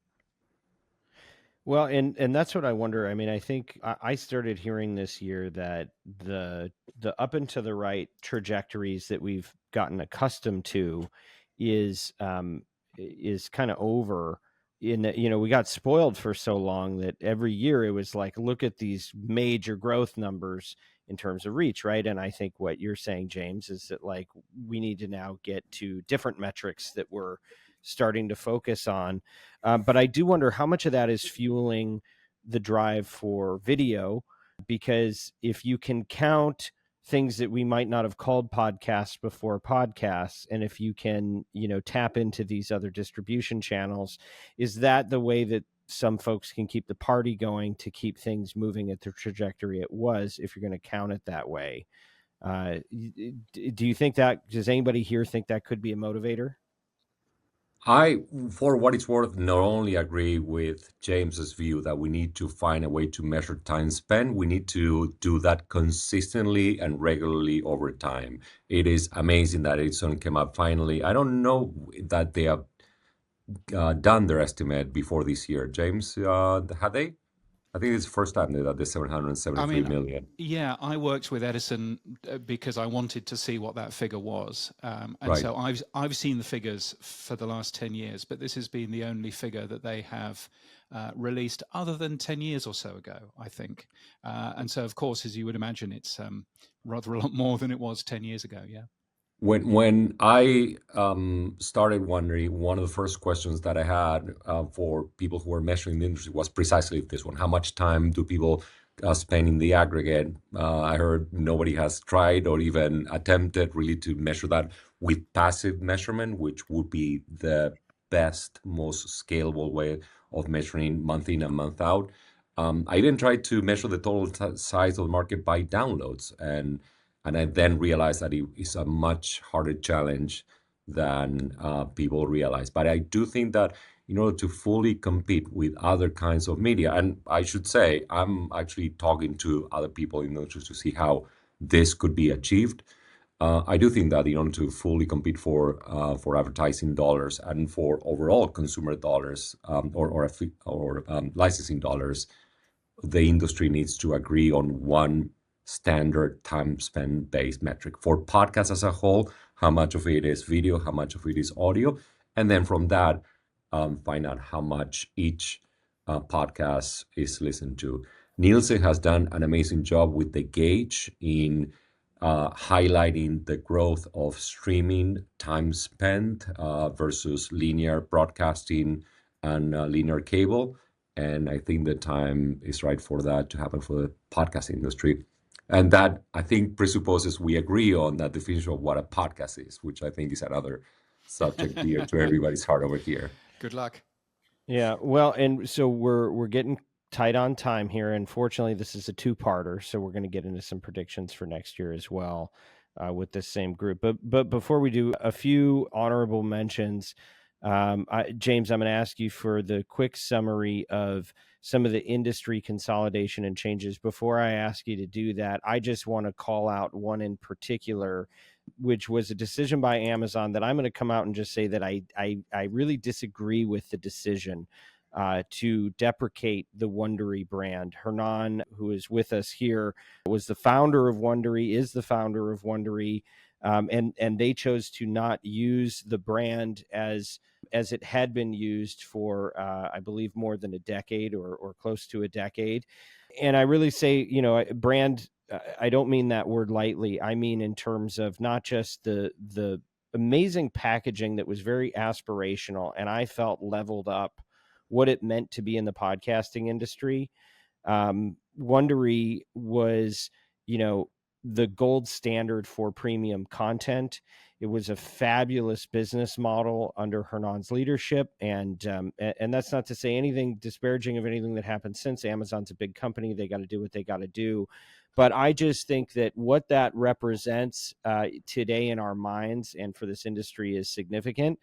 Well, and that's what I wonder. I mean, I think I started hearing this year that the up and to the right trajectories that we've gotten accustomed to is kind of over. In that, we got spoiled for so long that every year it was like, look at these major growth numbers in terms of reach, right? And I think what you're saying, James, is that like we need to now get to different metrics that we're starting to focus on. But I do wonder how much of that is fueling the drive for video, because if you can count things that we might not have called podcasts before podcasts, and if you can, tap into these other distribution channels, is that the way that some folks can keep the party going to keep things moving at the trajectory it was, if you're going to count it that way? Do you think that, does anybody here think that could be a motivator? I, for what it's worth, not only agree with James's view that we need to find a way to measure time spent, we need to do that consistently and regularly over time. It is amazing that Edison came up finally. I don't know that they have done their estimate before this year. James, had they? I think it's the first time they got the 773 million. Yeah, I worked with Edison because I wanted to see what that figure was, and Right. so I've seen the figures for the last 10 years, but this has been the only figure that they have released other than 10 years or so ago, I think. And so, of course, as you would imagine, it's rather a lot more than it was 10 years ago. Yeah. When I started wondering, one of the first questions that I had for people who were measuring the industry was precisely this one: how much time do people spend in the aggregate? I heard nobody has tried or even attempted really to measure that with passive measurement, which would be the best, most scalable way of measuring month in and month out. I even tried to measure the total size of the market by downloads, and I then realized that it is a much harder challenge than people realize. But I do think that in order to fully compete with other kinds of media, and I should say, I'm actually talking to other people in the industry to see how this could be achieved. I do think that in order to fully compete for advertising dollars and for overall consumer dollars or licensing dollars, the industry needs to agree on one standard time spent based metric for podcasts as a whole, how much of it is video, how much of it is audio, and then from that, find out how much each podcast is listened to. Nielsen has done an amazing job with the gauge in highlighting the growth of streaming time spent versus linear broadcasting and linear cable. And I think the time is right for that to happen for the podcast industry. And that, I think, presupposes we agree on that definition of what a podcast is, which I think is another subject dear to everybody's heart over here. Good luck. Yeah, well, and so we're getting tight on time here. Unfortunately, this is a two-parter, so we're going to get into some predictions for next year as well with this same group. But before we do, a few honorable mentions. James, I'm going to ask you for the quick summary of some of the industry consolidation and changes. Before I ask you to do that, I just want to call out one in particular, which was a decision by Amazon that I'm going to come out and just say that I really disagree with the decision to deprecate the Wondery brand. Hernan, who is with us here, was the founder of Wondery, is the founder of Wondery, and they chose to not use the brand as it had been used for, I believe, more than a decade or close to a decade. And I really say, brand, I don't mean that word lightly. I mean in terms of not just the amazing packaging that was very aspirational, and I felt leveled up what it meant to be in the podcasting industry. Wondery was, the gold standard for premium content. It was a fabulous business model under Hernan's leadership, and that's not to say anything disparaging of anything that happened since. Amazon's a big company; they got to do what they got to do. But I just think that what that represents today in our minds and for this industry is significant.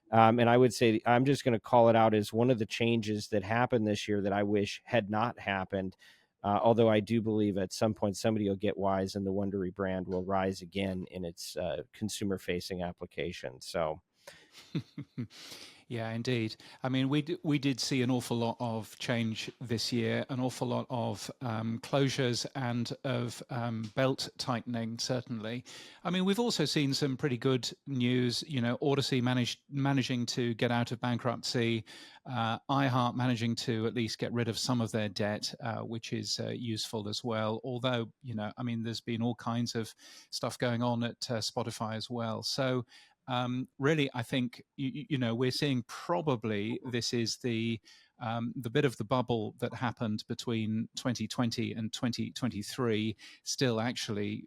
And I would say I'm just going to call it out as one of the changes that happened this year that I wish had not happened. Although I do believe at some point somebody will get wise and the Wondery brand will rise again in its consumer-facing application. So, Yeah, indeed. I mean, we did see an awful lot of change this year, an awful lot of closures and of belt tightening, certainly. I mean, we've also seen some pretty good news. You know, Odyssey managing to get out of bankruptcy, iHeart managing to at least get rid of some of their debt, which is useful as well. Although, you know, I mean, there's been all kinds of stuff going on at Spotify as well. So really, I think you know we're seeing probably this is the bit of the bubble that happened between 2020 and 2023 still actually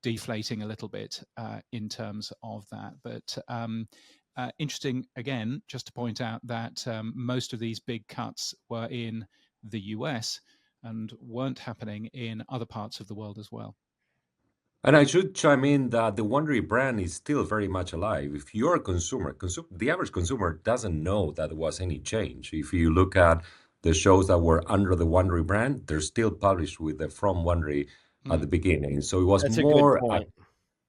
deflating a little bit in terms of that. But interesting again, just to point out that most of these big cuts were in the US and weren't happening in other parts of the world as well. And I should chime in that the Wondery brand is still very much alive. If you're a consumer, the average consumer doesn't know that there was any change. If you look at the shows that were under the Wondery brand, they're still published with the From Wondery at the beginning. So it was That's a good more a point.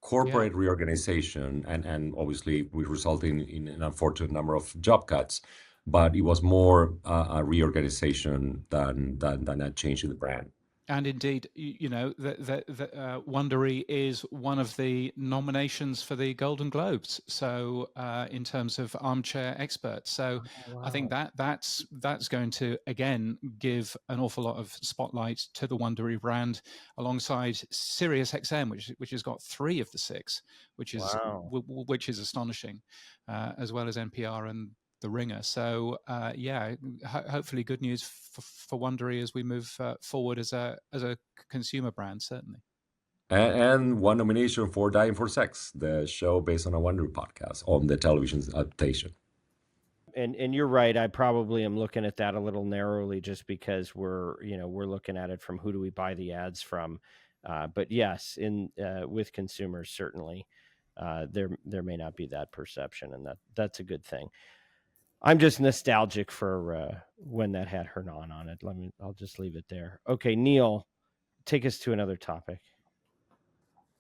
corporate reorganization, and obviously we resulting in an unfortunate number of job cuts. But it was more a reorganization than a change in the brand. And indeed, you know, Wondery is one of the nominations for the Golden Globes. So, in terms of armchair experts, so I think that's going to again give an awful lot of spotlight to the Wondery brand, alongside SiriusXM, which has got 3 of the 6, which is astonishing, as well as NPR and The Ringer. So yeah, hopefully good news for Wondery as we move forward as a consumer brand, certainly. And one nomination for Dying for Sex, the show based on a Wondery podcast on the television adaptation. And you're right. I probably am looking at that a little narrowly, just because we're looking at it from who do we buy the ads from. But yes, with consumers, certainly there may not be that perception, and that's a good thing. I'm just nostalgic for when that had Hernan on it. I'll just leave it there. Okay, Neal, take us to another topic.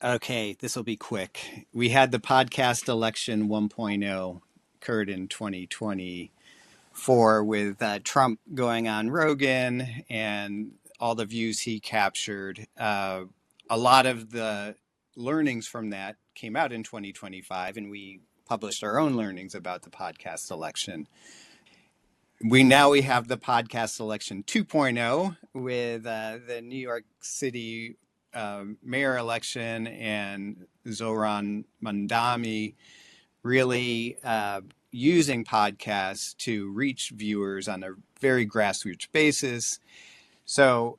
Okay, this will be quick. We had the podcast election 1.0 occurred in 2024 with Trump going on Rogan and all the views he captured. A lot of the learnings from that came out in 2025, and we published our own learnings about the podcast election. We have the podcast election 2.0 with the New York City mayor election and Zohran Mamdani really using podcasts to reach viewers on a very grassroots basis. So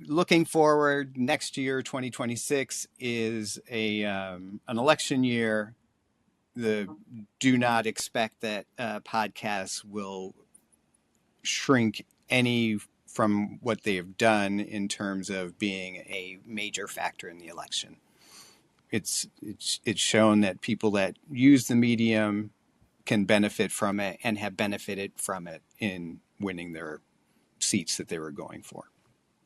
looking forward, next year, 2026, is an election year. Do not expect that podcasts will shrink any from what they have done in terms of being a major factor in the election. It's shown that people that use the medium can benefit from it and have benefited from it in winning their seats that they were going for.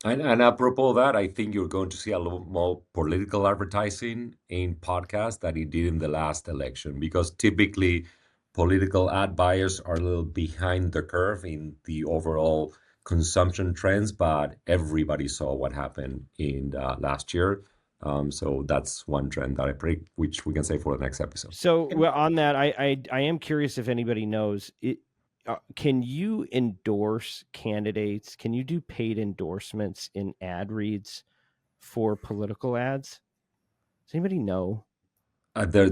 And apropos of that, I think you're going to see a little more political advertising in podcasts than it did in the last election, because typically political ad buyers are a little behind the curve in the overall consumption trends, but everybody saw what happened in last year. So that's one trend that I predict, which we can say for the next episode. So on that, I am curious if anybody knows it. Can you endorse candidates? Can you do paid endorsements in ad reads for political ads? Does anybody know? There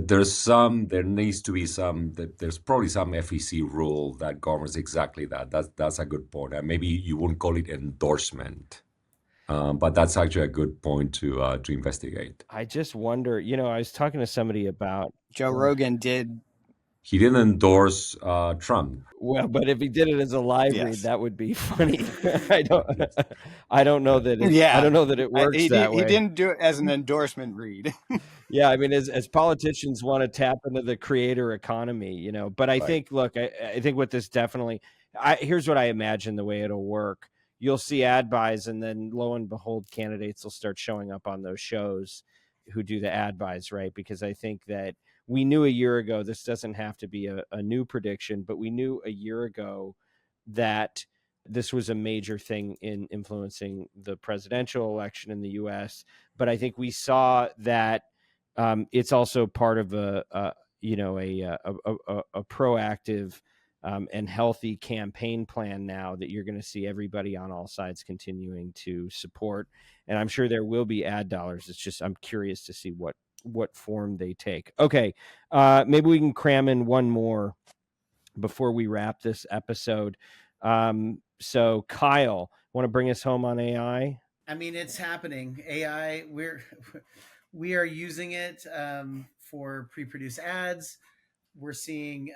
needs to be some. There's probably some FEC rule that governs exactly that. That's a good point. And maybe you wouldn't call it endorsement, but that's actually a good point to investigate. I just wonder. I was talking to somebody about Joe Rogan did. He didn't endorse Trump. Well, but if he did it as a live read, that would be funny. I don't know that. I don't know that it works that way. He didn't do it as an endorsement read. Yeah, I mean, as politicians want to tap into the creator economy, But I think, look, I think what this definitely. Here's what I imagine the way it'll work. You'll see ad buys, and then lo and behold, candidates will start showing up on those shows who do the ad buys, right? Because I think that we knew a year ago, this doesn't have to be a new prediction, but we knew a year ago that this was a major thing in influencing the presidential election in the US. But I think we saw that it's also part of a proactive and healthy campaign plan now that you're going to see everybody on all sides continuing to support. And I'm sure there will be ad dollars. It's just, I'm curious to see what form they take. Okay. Maybe we can cram in one more before we wrap this episode. So Kyle, want to bring us home on AI? I mean, it's happening. AI, we are using it for pre-produced ads. We're seeing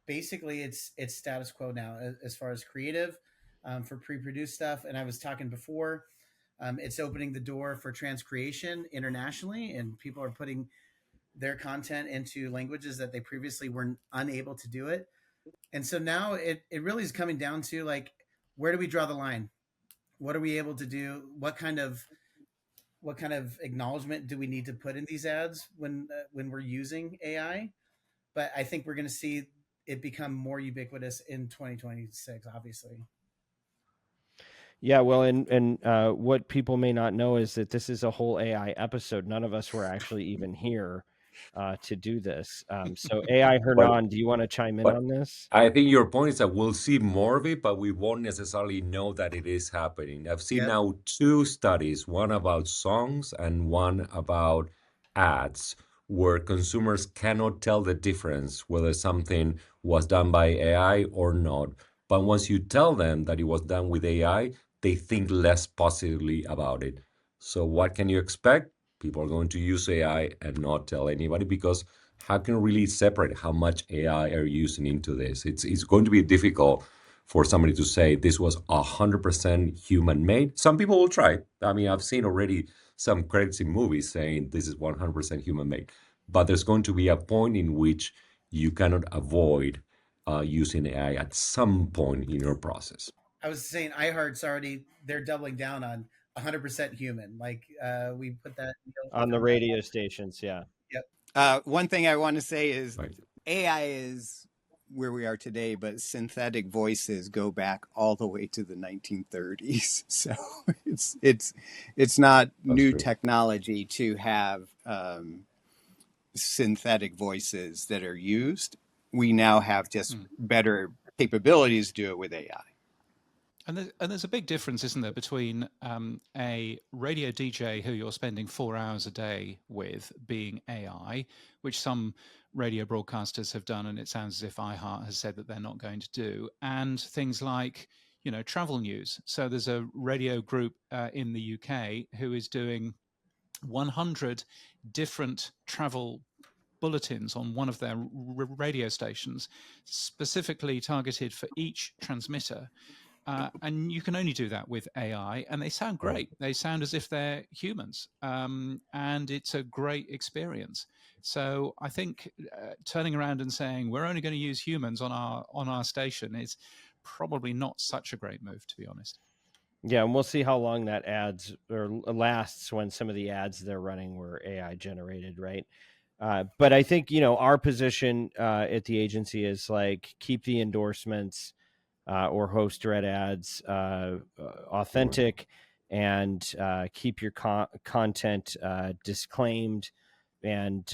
basically it's status quo now as far as creative for pre-produced stuff. And I was talking before, it's opening the door for transcreation internationally, and people are putting their content into languages that they previously were unable to do it. And so now it really is coming down to, like, where do we draw the line? What are we able to do? What kind of acknowledgement do we need to put in these ads when we're using AI? But I think we're going to see it become more ubiquitous in 2026, obviously. Yeah, well, and what people may not know is that this is a whole AI episode. None of us were actually even here to do this. So AI Hernan, do you want to chime in but on this? I think your point is that we'll see more of it, but we won't necessarily know that it is happening. I've seen Yep. now 2 studies, one about songs and one about ads, where consumers cannot tell the difference whether something was done by AI or not. But once you tell them that it was done with AI, they think less positively about it. So what can you expect? People are going to use AI and not tell anybody, because how can you really separate how much AI are you using into this? It's going to be difficult for somebody to say this was 100% human made. Some people will try. I mean, I've seen already some credits in movies saying this is 100% human made. But there's going to be a point in which you cannot avoid using AI at some point in your process. I was saying iHeart's already, they're doubling down on 100% human. Like we put that On the radio stations, yeah. Yep. One thing I want to say is Right. AI is where we are today, but synthetic voices go back all the way to the 1930s. So it's not new true. technology to have synthetic voices that are used. We now have just better capabilities to do it with AI. And there's a big difference, isn't there, between a radio DJ who you're spending 4 hours a day with being AI, which some radio broadcasters have done, and it sounds as if iHeart has said that they're not going to do, and things like, travel news. So there's a radio group in the UK who is doing 100 different travel bulletins on one of their radio stations, specifically targeted for each transmitter. And you can only do that with AI, and they sound great. They sound as if they're humans, and it's a great experience. So I think turning around and saying we're only going to use humans on our station is probably not such a great move, to be honest. Yeah, and we'll see how long that ads or lasts when some of the ads they're running were AI generated, right? But I think our position at the agency is like keep the endorsements or host direct ads authentic, and keep your content disclaimed. And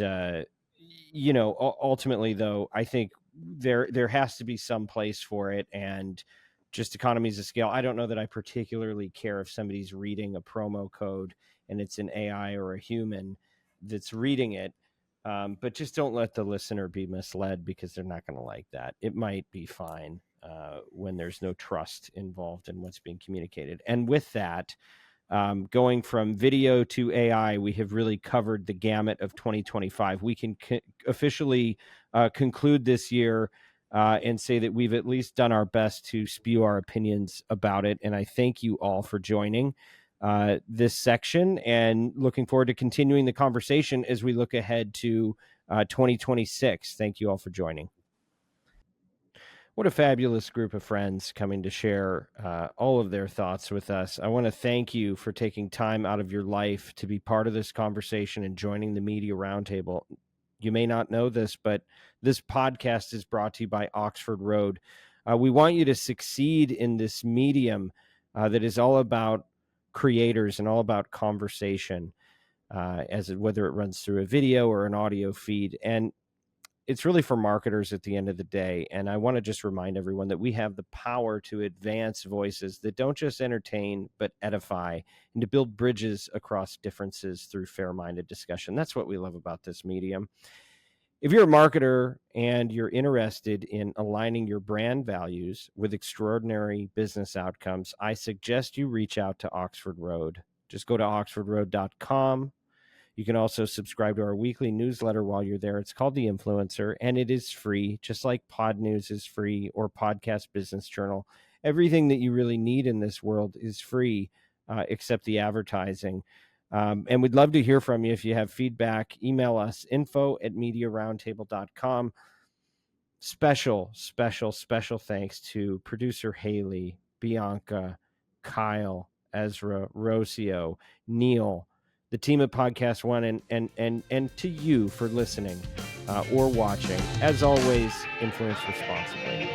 ultimately, though, I think there has to be some place for it, and just economies of scale. I don't know that I particularly care if somebody's reading a promo code and it's an AI or a human that's reading it. But just don't let the listener be misled, because they're not going to like that. It might be fine when there's no trust involved in what's being communicated. And with that, going from video to AI, we have really covered the gamut of 2025. We can officially conclude this year and say that we've at least done our best to spew our opinions about it. And I thank you all for joining this section, and looking forward to continuing the conversation as we look ahead to 2026. Thank you all for joining. What a fabulous group of friends coming to share all of their thoughts with us. I want to thank you for taking time out of your life to be part of this conversation and joining the Media Roundtable. You may not know this, but this podcast is brought to you by Oxford Road. We want you to succeed in this medium that is all about creators and all about conversation, whether it runs through a video or an audio feed. And it's really for marketers at the end of the day. And I want to just remind everyone that we have the power to advance voices that don't just entertain, but edify, and to build bridges across differences through fair-minded discussion. That's what we love about this medium. If you're a marketer and you're interested in aligning your brand values with extraordinary business outcomes, I suggest you reach out to Oxford Road. Just go to oxfordroad.com. You can also subscribe to our weekly newsletter while you're there. It's called The Influencer, and it is free, just like Podnews is free or Podcast Business Journal. Everything that you really need in this world is free, except the advertising. And we'd love to hear from you. If you have feedback, email us, info@mediaroundtable.com. Special thanks to producer Haley, Bianca, Kyle, Ezra, Rocio, Neal, the team at Podcast One, and to you for listening or watching. As always, influence responsibly.